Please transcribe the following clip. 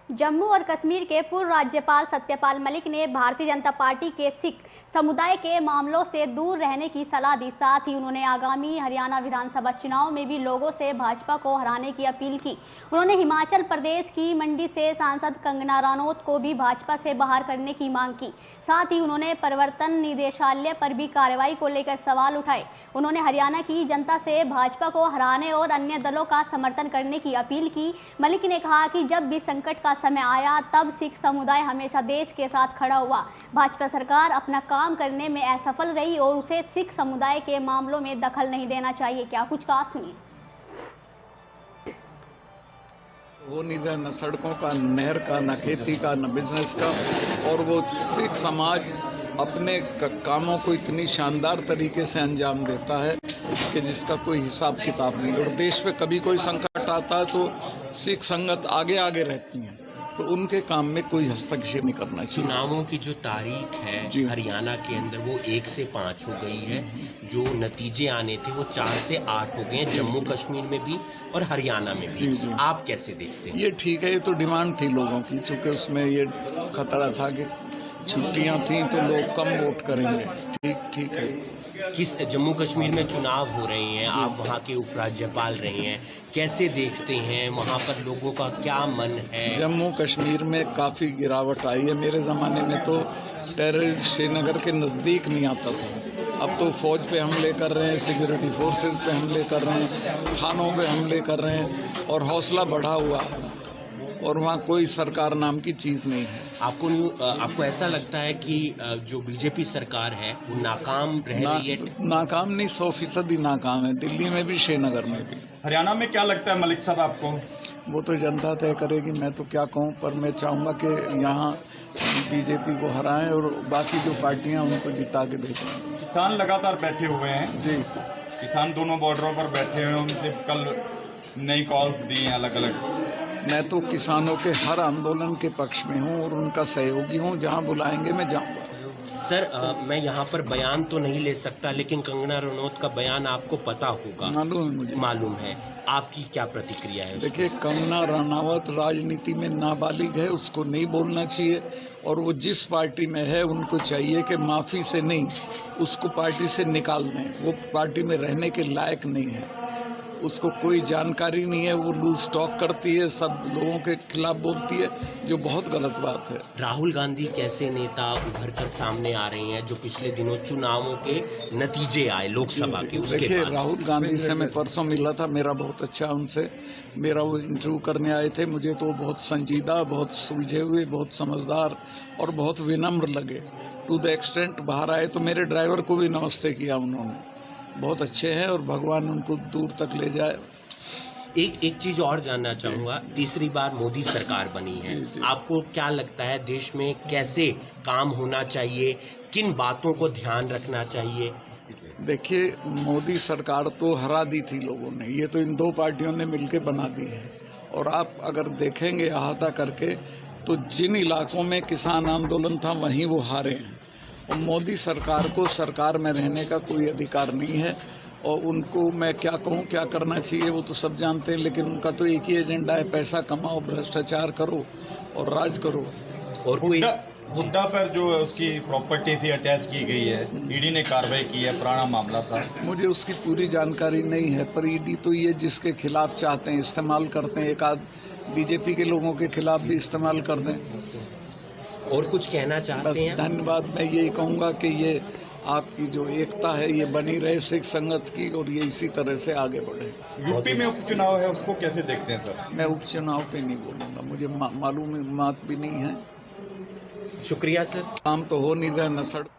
जम्मू और कश्मीर के पूर्व राज्यपाल सत्यपाल मलिक ने भारतीय जनता पार्टी के सिख समुदाय के मामलों से दूर रहने की सलाह दी। साथ ही उन्होंने आगामी हरियाणा विधानसभा चुनाव में भी लोगों से भाजपा को हराने की अपील की। उन्होंने हिमाचल प्रदेश की मंडी से सांसद कंगना रनौत को भी भाजपा से बाहर करने की मांग की। साथ ही उन्होंने प्रवर्तन निदेशालय पर भी कार्रवाई को लेकर सवाल उठाए। उन्होंने हरियाणा की जनता से भाजपा को हराने और अन्य दलों का समर्थन करने की अपील की। मलिक ने कहा कि जब भी संकट का समय आया तब सिख समुदाय हमेशा देश के साथ खड़ा हुआ। भाजपा सरकार अपना काम करने में असफल रही और उसे सिख समुदाय के मामलों में दखल नहीं देना चाहिए। क्या कुछ कहा, सुनिए। वो नहीं रहा, न सड़कों का, न नहर का, न खेती का, न बिजनेस का। और वो सिख समाज अपने कामों को इतनी शानदार तरीके से अंजाम देता है कि जिसका कोई हिसाब किताब नहीं। और देश पे कभी कोई संकट आता है तो सिख संगत आगे आगे रहती है, तो उनके काम में कोई हस्तक्षेप नहीं करना चाहिए। चुनावों की जो तारीख है हरियाणा के अंदर वो 1 से 5 हो गई है। जो नतीजे आने थे वो 4 से 8 हो गए हैं, जम्मू कश्मीर में भी और हरियाणा में भी। जी। आप कैसे देखते हैं? ये ठीक है, ये तो डिमांड थी लोगों की, चूंकि उसमें ये खतरा था कि छुट्टियां थी तो लोग कम वोट करेंगे। ठीक है। किस जम्मू कश्मीर में चुनाव हो रहे हैं, आप वहाँ के उपराज्यपाल रहे हैं, कैसे देखते हैं? वहाँ पर लोगों का क्या मन है? जम्मू कश्मीर में काफी गिरावट आई है। मेरे जमाने में तो टेररिस्ट श्रीनगर के नजदीक नहीं आता था। अब तो फौज पे हमले कर रहे हैं, सिक्योरिटी फोर्सेस पे हमले कर रहे हैं, थानों पे हमले कर रहे हैं और हौसला बढ़ा हुआ है। और वहाँ कोई सरकार नाम की चीज नहीं है। आपको ऐसा लगता है कि जो बीजेपी सरकार है वो नाकाम रह रही है? नाकाम नहीं, 100% नाकाम है। दिल्ली में भी, श्रीनगर में भी। हरियाणा में क्या लगता है मलिक साहब आपको? वो तो जनता तय करेगी, मैं तो क्या कहूँ। पर मैं चाहूँगा कि यहाँ बीजेपी को हराएं और बाकी जो पार्टियां उनको जिता के देखें। किसान लगातार बैठे हुए हैं जी। किसान दोनों बॉर्डरों पर बैठे हुए हैं, उनसे कल नई कॉल्स दी हैं अलग अलग। मैं तो किसानों के हर आंदोलन के पक्ष में हूँ और उनका सहयोगी हूँ। जहाँ बुलाएंगे मैं जाऊँगा। सर, मैं यहाँ पर बयान तो नहीं ले सकता, लेकिन कंगना रनौत का बयान आपको पता होगा। मालूम है मुझे। मालूम है। आपकी क्या प्रतिक्रिया है? देखिए, कंगना रनौत राजनीति में नाबालिग है, उसको नहीं बोलना चाहिए। और वो जिस पार्टी में है उनको चाहिए कि माफी से नहीं, उसको पार्टी से निकाल दें। वो पार्टी में रहने के लायक नहीं है, उसको कोई जानकारी नहीं है। वो लूज टॉक करती है, सब लोगों के खिलाफ बोलती है, जो बहुत गलत बात है। राहुल गांधी कैसे नेता उभर कर सामने आ रहे हैं, जो पिछले दिनों चुनावों के नतीजे आए लोकसभा के, उसके देखिए, बाद? राहुल गांधी से मैं परसों मिला था, मेरा बहुत अच्छा उनसे मेरा वो इंटरव्यू करने आए थे। मुझे तो बहुत संजीदा, बहुत सुलझे हुए, बहुत समझदार और बहुत विनम्र लगे। टू द एक्सटेंट बाहर आए तो मेरे ड्राइवर को भी नमस्ते किया उन्होंने। बहुत अच्छे हैं और भगवान उनको दूर तक ले जाए। एक चीज और जानना चाहूंगा, तीसरी बार मोदी सरकार बनी है। जी। आपको क्या लगता है देश में कैसे काम होना चाहिए, किन बातों को ध्यान रखना चाहिए? देखिए, मोदी सरकार तो हरा दी थी लोगों ने, ये तो इन दो पार्टियों ने मिलकर बना दी है। और आप अगर देखेंगे अहाता करके तो जिन इलाकों में किसान आंदोलन था वहीं वो हारे हैं। और मोदी सरकार को सरकार में रहने का कोई अधिकार नहीं है। और उनको मैं क्या कहूँ, क्या करना चाहिए वो तो सब जानते हैं, लेकिन उनका तो एक ही एजेंडा है, पैसा कमाओ, भ्रष्टाचार करो और राज करो। और कोई हुड्डा पर जो उसकी प्रॉपर्टी थी अटैच की गई है, ईडी ने कार्रवाई की है, पुराना मामला था। मुझे उसकी पूरी जानकारी नहीं है, पर ईडी तो ये जिसके खिलाफ चाहते हैं इस्तेमाल करते हैं। एक आध बीजेपी के लोगों के खिलाफ भी इस्तेमाल कर दें। और कुछ कहना चाहते हैं? धन्यवाद। मैं यही कहूँगा कि ये आपकी जो एकता है ये बनी रहे सिख संगत की, और ये इसी तरह से आगे बढ़े। यूपी में उपचुनाव है, उसको कैसे देखते हैं सर? मैं उपचुनाव पे नहीं बोलूँगा, मुझे मालूम भी नहीं है। शुक्रिया सर। काम तो हो नहीं रहा, न सड़क